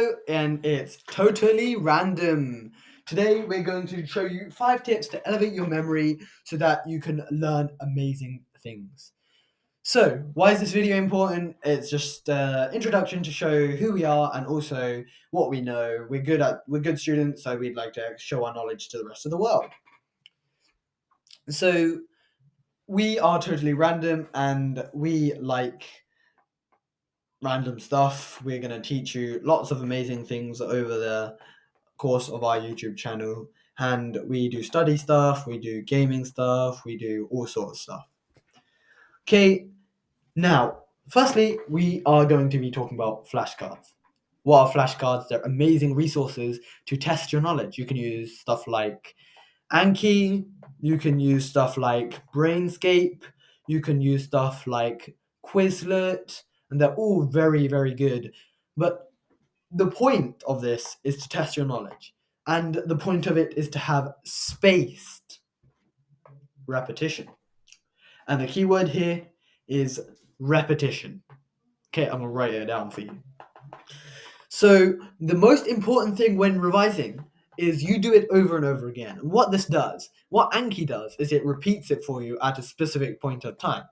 Hello, and it's totally random. Today, we're going to show you 5 tips to elevate your memory so that you can learn amazing things. So, why is this video important? It's just an introduction to show who we are and also what we know. We're good students, so we'd like to show our knowledge to the rest of the world. So, we are totally random, and we like random stuff. We're going to teach you lots of amazing things over the course of our YouTube channel, and we do study stuff, we do gaming stuff, we do all sorts of stuff. Okay, now, firstly, we are going to be talking about flashcards. What are flashcards? They're amazing resources to test your knowledge. You can use stuff like Anki, you can use stuff like Brainscape, you can use stuff like Quizlet, and they're all very, very good. But the point of this is to test your knowledge. And the point of it is to have spaced repetition. And the key word here is repetition. Okay, I'm gonna write it down for you. So the most important thing when revising is you do it over and over again. And what this does, what Anki does, is it repeats it for you at a specific point of time.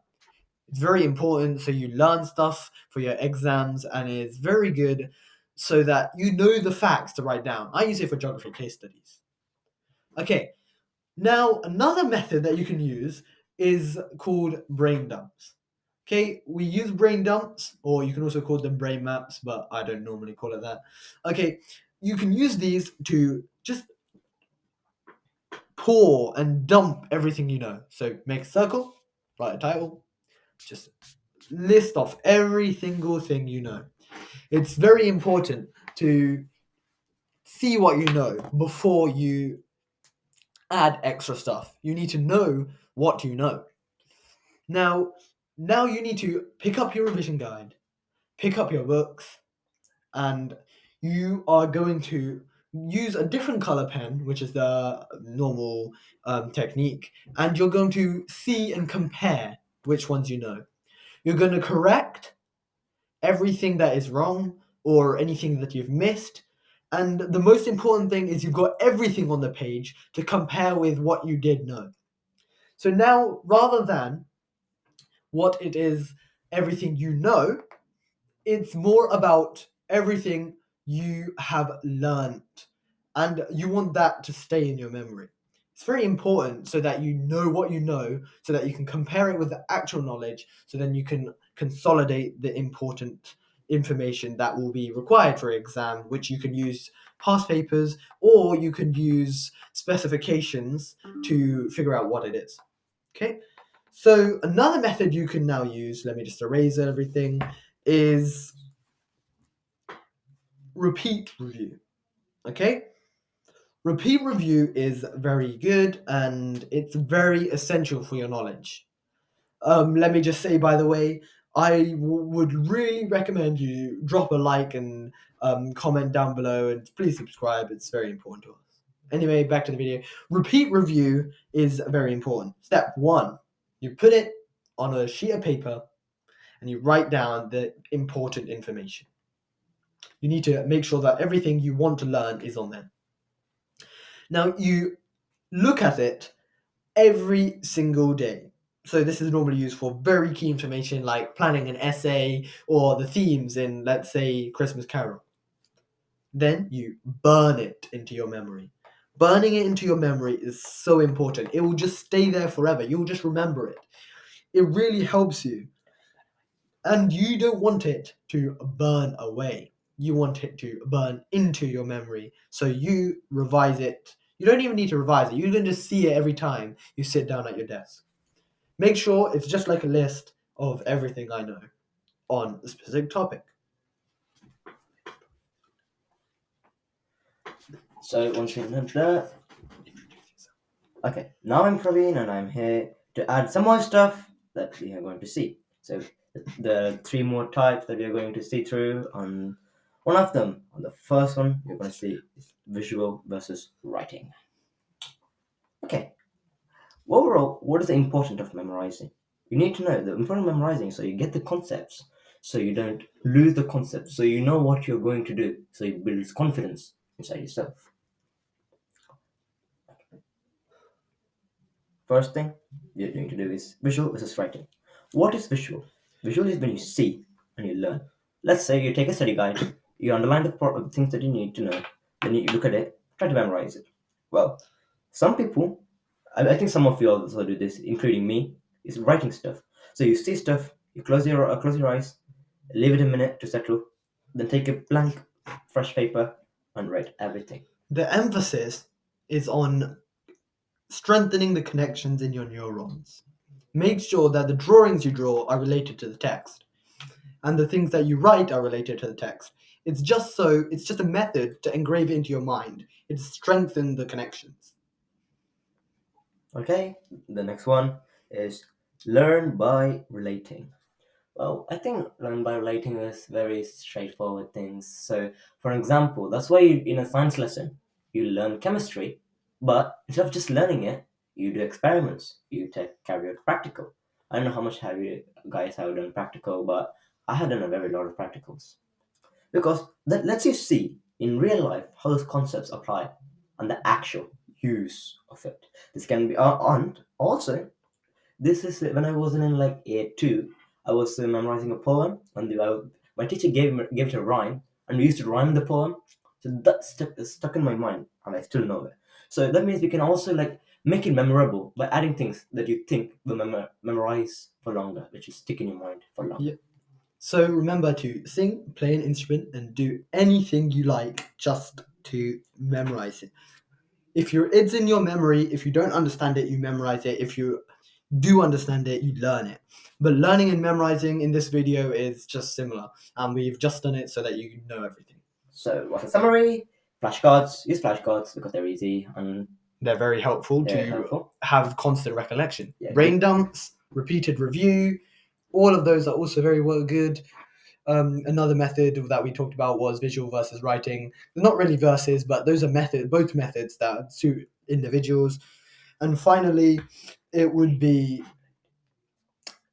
It's very important so you learn stuff for your exams, and it's very good so that you know the facts to write down. I use it for geography case studies. Okay, now another method that you can use is called brain dumps. Okay, we use brain dumps, or you can also call them brain maps, but I don't normally call it that. Okay, you can use these to just pour and dump everything you know. So make a circle, write a title, just list off every single thing you know. It's very important to see what you know before you add extra stuff. You need to know what you know. Now, you need to pick up your revision guide, pick up your books, and you are going to use a different color pen, which is the normal technique, and you're going to see and compare which ones you know. You're going to correct everything that is wrong or anything that you've missed. And the most important thing is you've got everything on the page to compare with what you did know. So now, rather than what it is, everything you know, it's more about everything you have learned. And you want that to stay in your memory. It's very important so that you know what you know, so that you can compare it with the actual knowledge, so then you can consolidate the important information that will be required for exam, which you can use past papers or you can use specifications to figure out what it is. Okay? So another method you can now use, let me just erase everything, is repeat review. Okay? Repeat review is very good and it's very essential for your knowledge. Let me just say, by the way, I would really recommend you drop a like and comment down below, and please subscribe. It's very important to us. Anyway, back to the video. Repeat review is very important. Step 1, you put it on a sheet of paper and you write down the important information. You need to make sure that everything you want to learn is on there. Now, you look at it every single day. So this is normally used for very key information like planning an essay or the themes in, let's say, Christmas Carol. Then you burn it into your memory. Burning it into your memory is so important. It will just stay there forever. You'll just remember it. It really helps you. And you don't want it to burn away. You want it to burn into your memory. So you revise it. You don't even need to revise it. You can just see it every time you sit down at your desk. Make sure it's just like a list of everything I know on a specific topic. So once we've done that, okay, now I'm Praveen and I'm here to add some more stuff that we are going to see. So the 3 more types that we are going to see through on one of them. On the first one, we're going to see is visual versus writing. Okay, overall, what is the importance of memorizing? You need to know the importance of memorizing so you get the concepts. so you don't lose the concept, so you know what you're going to do, so it builds confidence inside yourself. First thing you're going to do is visual versus writing. What is visual? Visual is when you see and you learn. Let's say you take a study guide, you underline the things that you need to know, then you look at it, try to memorize it. Well, some people, I think some of you also do this, including me, is writing stuff. So you see stuff, you close your eyes, leave it a minute to settle, then take a blank, fresh paper and write everything. The emphasis is on strengthening the connections in your neurons. Make sure that the drawings you draw are related to the text and the things that you write are related to the text. It's just a method to engrave it into your mind. It strengthens the connections. Okay, the next one is learn by relating. Well, I think learn by relating is very straightforward things. So, for example, that's why in a science lesson you learn chemistry, but instead of just learning it, you do experiments. You carry out practical. I don't know how much have you guys have done practical, but I have done a very lot of practicals because that lets you see in real life how those concepts apply and the actual use of it. This can be and also this is when I was in like A2. I was memorizing a poem, and my teacher gave it a rhyme, and we used to rhyme the poem. So that stuck in my mind, and I still know it. So that means we can also like make it memorable by adding things that you think will memorize for longer, that you stick in your mind for longer. Yeah. So remember to sing, play an instrument, and do anything you like just to memorize it. It's in your memory. If you don't understand it, you memorize it. If you do understand it, you learn it. But learning and memorizing in this video is just similar, and we've just done it so that you know everything. So what's a summary? Flashcards. Use flashcards because they're easy and They're very helpful they're to helpful. have constant recollection. Yeah. Brain dumps, repeated review, all of those are also very well good. Another method that we talked about was visual versus writing. Not really versus, but those are both methods that suit individuals. And finally, it would be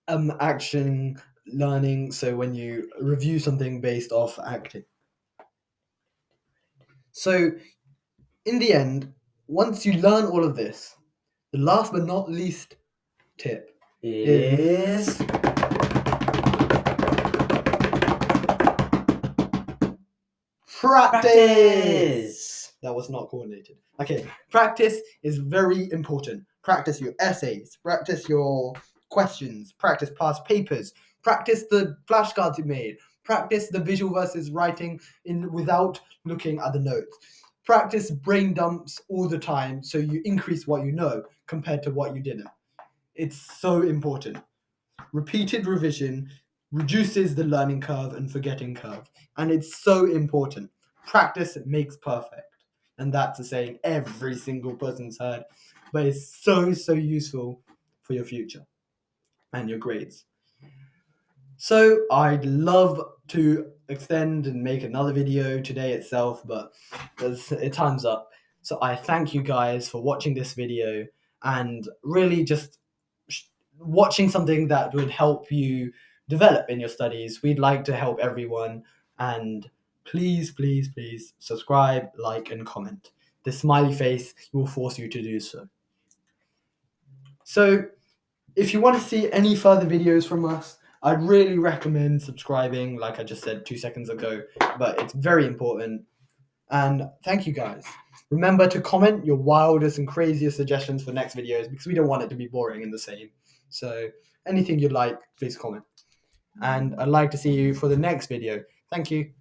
action learning. So when you review something based off acting. So in the end, once you learn all of this, the last but not least tip Is practice. That was not coordinated. Okay, practice is very important. Practice your essays, practice your questions, practice past papers, practice the flashcards you made, practice the visual versus writing in without looking at the notes. Practice brain dumps all the time so you increase what you know compared to what you didn't. It's so important. Repeated revision reduces the learning curve and forgetting curve. And it's so important. Practice makes perfect. And that's a saying every single person's heard. But it's so, so useful for your future and your grades. So I'd love to extend and make another video today itself, but time's up. So I thank you guys for watching this video and really just watching something that would help you develop in your studies. We'd like to help everyone, and please, please, please subscribe, like, and comment. The smiley face will force you to do so. So, if you want to see any further videos from us, I'd really recommend subscribing, like I just said 2 seconds ago, but it's very important. And thank you guys. Remember to comment your wildest and craziest suggestions for next videos because we don't want it to be boring and the same. So anything you'd like, please comment. And I'd like to see you for the next video. Thank you.